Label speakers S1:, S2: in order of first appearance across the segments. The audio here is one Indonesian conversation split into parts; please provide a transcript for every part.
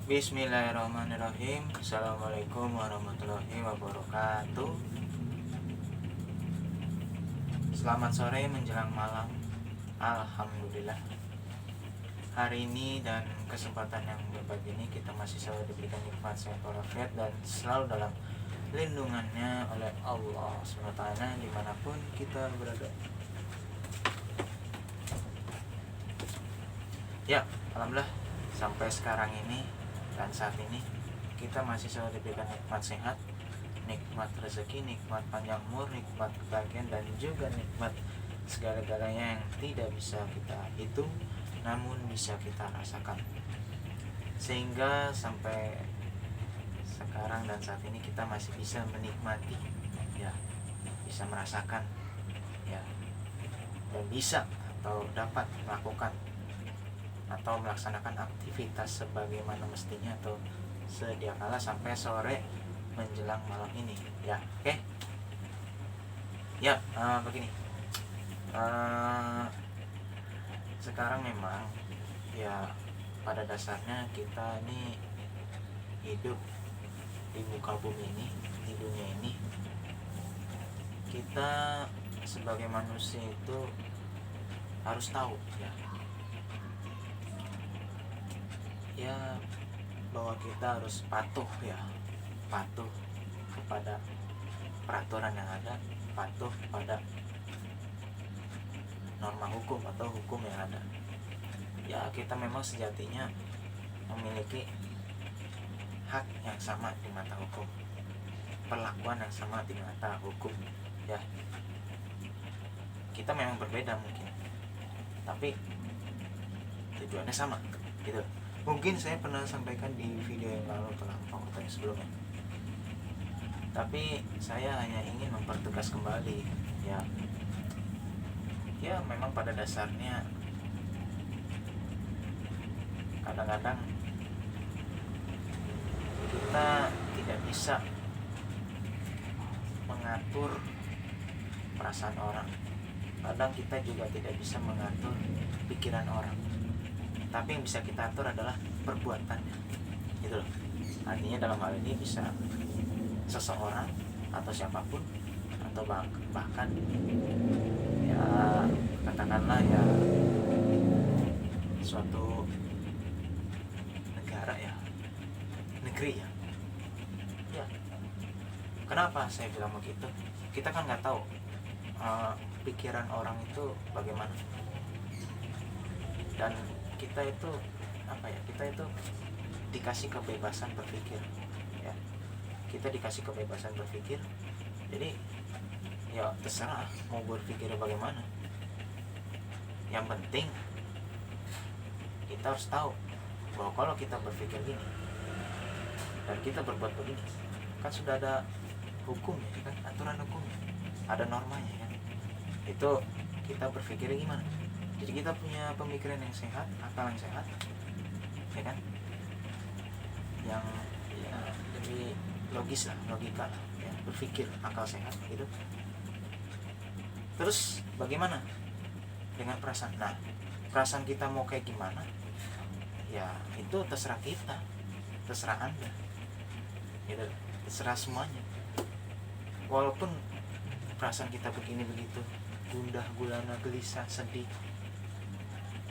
S1: Bismillahirrahmanirrahim. Assalamualaikum warahmatullahi wabarakatuh. Selamat sore menjelang malam. Alhamdulillah, hari ini dan kesempatan yang berbagi ini kita masih selalu diberikan nikmat sehat walafiat dan selalu dalam lindungannya oleh Allah SWT dimanapun kita berada. Ya, alhamdulillah sampai sekarang ini dan saat ini kita masih selalu diberikan nikmat sehat, nikmat rezeki, nikmat panjang umur, nikmat kebahagiaan, dan juga nikmat segala-galanya yang tidak bisa kita hitung namun bisa kita rasakan. Sehingga sampai sekarang dan saat ini kita masih bisa menikmati, ya, bisa merasakan, ya, dan bisa atau dapat melakukan atau melaksanakan aktivitas sebagaimana mestinya atau sedia kala sampai sore menjelang malam ini, ya. Oke. Ya, begini. Sekarang memang ya pada dasarnya kita ini hidup di muka bumi ini, di dunia ini, kita sebagai manusia itu harus tahu, ya bahwa kita harus patuh kepada peraturan yang ada, patuh pada norma hukum atau hukum yang ada. Ya, kita memang sejatinya memiliki hak yang sama di mata hukum, perlakuan yang sama di mata hukum, ya. Kita memang berbeda mungkin, tapi tujuannya sama, gitu. Mungkin saya pernah sampaikan di video yang lalu atau yang sebelumnya, tapi saya hanya ingin mempertegas kembali, ya memang pada dasarnya kadang-kadang kita tidak bisa mengatur perasaan orang, kadang kita juga tidak bisa mengatur pikiran orang, tapi yang bisa kita atur adalah perbuatannya, gitu loh. Artinya dalam hal ini bisa seseorang atau siapapun atau bahkan ya katakanlah ya suatu negara, ya negeri, ya. Kenapa saya bilang begitu? Kita kan nggak tahu pikiran orang itu bagaimana, dan kita itu kita itu dikasih kebebasan berpikir, ya. Kita dikasih kebebasan berpikir, jadi ya terserah mau berpikir bagaimana. Yang penting kita harus tahu bahwa kalau kita berpikir gini dan kita berbuat begini, kan sudah ada hukumnya, kan, aturan hukumnya, ada normanya, kan. Itu kita berpikirnya gimana. Jadi kita punya pemikiran yang sehat, akal yang sehat, ya kan, yang ya lebih logis lah, logika lah, ya, berpikir akal sehat gitu. Terus bagaimana dengan perasaan? Nah, perasaan kita mau kayak gimana, ya itu terserah kita, terserah Anda, gitu, terserah semuanya. Walaupun perasaan kita begini begitu, gundah gulana, gelisah, sedih,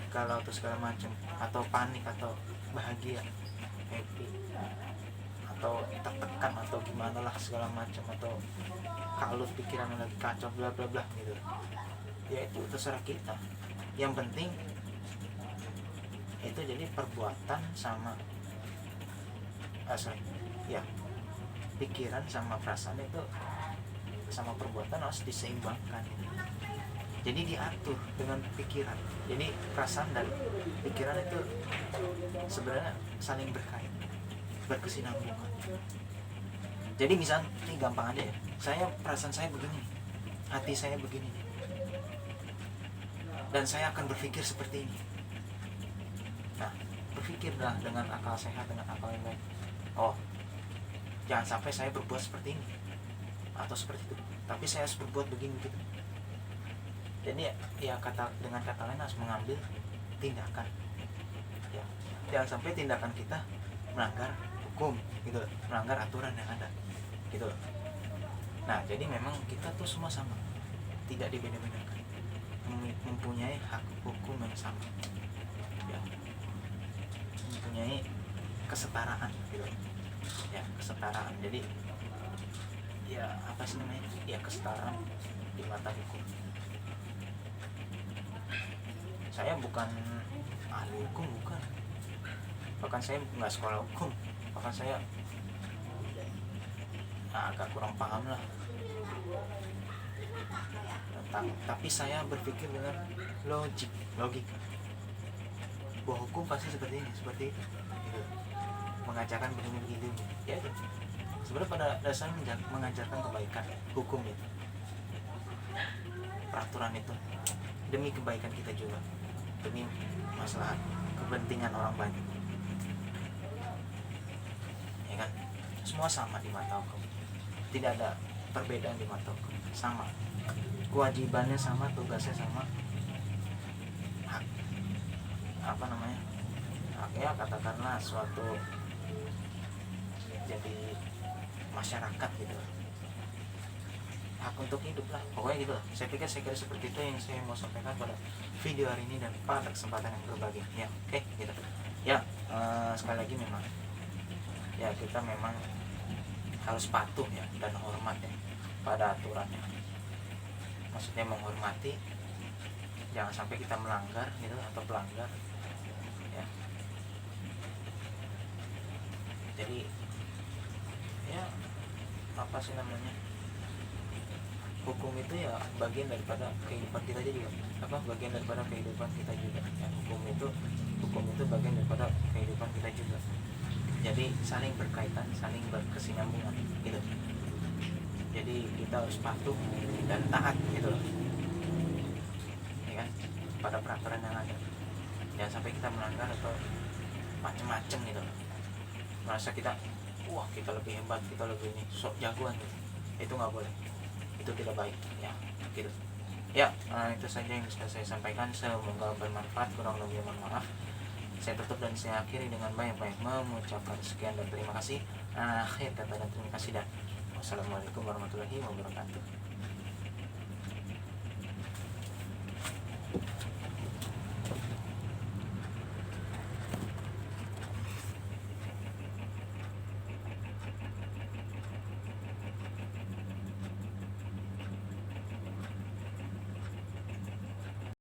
S1: galau atau segala macam, atau panik atau bahagia, happy, atau tertekan atau gimana lah segala macam, atau kalut pikiran lagi kacau bla bla bla gitu, ya itu terserah kita. Yang penting itu jadi perbuatan sama pikiran sama perasaan itu sama perbuatan harus diseimbangkan. Jadi diatur dengan pikiran. Jadi perasaan dan pikiran itu sebenarnya saling berkait, berkesinambungan. Jadi misal ini gampang aja, ya, perasaan saya begini, hati saya begini, dan saya akan berpikir seperti ini. Nah, berpikirlah dengan akal sehat, dengan akal yang baik. Oh, jangan sampai saya berbuat seperti ini atau seperti itu, tapi saya harus berbuat begini gitu. Jadi ya dengan kata lain harus mengambil tindakan, ya. Jangan sampai tindakan kita melanggar hukum gitu, melanggar aturan yang ada gitu. Nah jadi memang kita tuh semua sama, tidak dibeda-bedakan, mempunyai hak hukum yang sama ya, mempunyai kesetaraan gitu ya, kesetaraan. Jadi ya apa sih namanya ya, kesetaraan di mata hukum. Saya bukan ahli hukum, bukan, bahkan saya nggak sekolah hukum, bahkan saya agak kurang paham lah tentang, tapi saya berpikir dengan logika bahwa hukum pasti seperti ini, seperti itu gitu. Mengajarkan begini ya gitu. Sebenarnya pada dasarnya mengajarkan kebaikan. Hukum itu, peraturan itu demi kebaikan kita juga, demi masalah kepentingan orang banyak ya kan. Semua sama di mata hukum, tidak ada perbedaan di mata hukum, sama kewajibannya, sama tugasnya, sama hak apa namanya, haknya katakanlah suatu jadi masyarakat gitu, hak untuk hidup lah pokoknya gitu. Saya kira seperti itu yang saya mau sampaikan pada video hari ini dan pada kesempatan yang berbahagia ya. Oke gitu ya. Sekali lagi memang ya, kita memang harus patuh ya dan hormat ya pada aturannya, maksudnya menghormati, jangan sampai kita melanggar gitu atau pelanggar ya. Jadi ya apa sih namanya, hukum itu ya bagian daripada kehidupan kita juga, apa bagian daripada kehidupan kita juga ya. Hukum itu bagian daripada kehidupan kita juga, jadi saling berkaitan, saling berkesinambungan gitu. Jadi kita harus patuh dan taat gitu loh ya kan, pada peraturan yang ada. Jangan sampai kita melanggar atau macem-macem gitu loh, merasa kita wah kita lebih hebat, kita lebih ini, sok jagoan gitu. Itu nggak boleh, itu tidak baik ya gitu ya. Itu saja yang bisa saya sampaikan, semoga bermanfaat, kurang lebih mohon maaf. Saya tutup dan saya akhiri dengan banyak-banyak mengucapkan sekian dan terima kasih. Akhir kata dan terima kasih dan wassalamualaikum warahmatullahi wabarakatuh.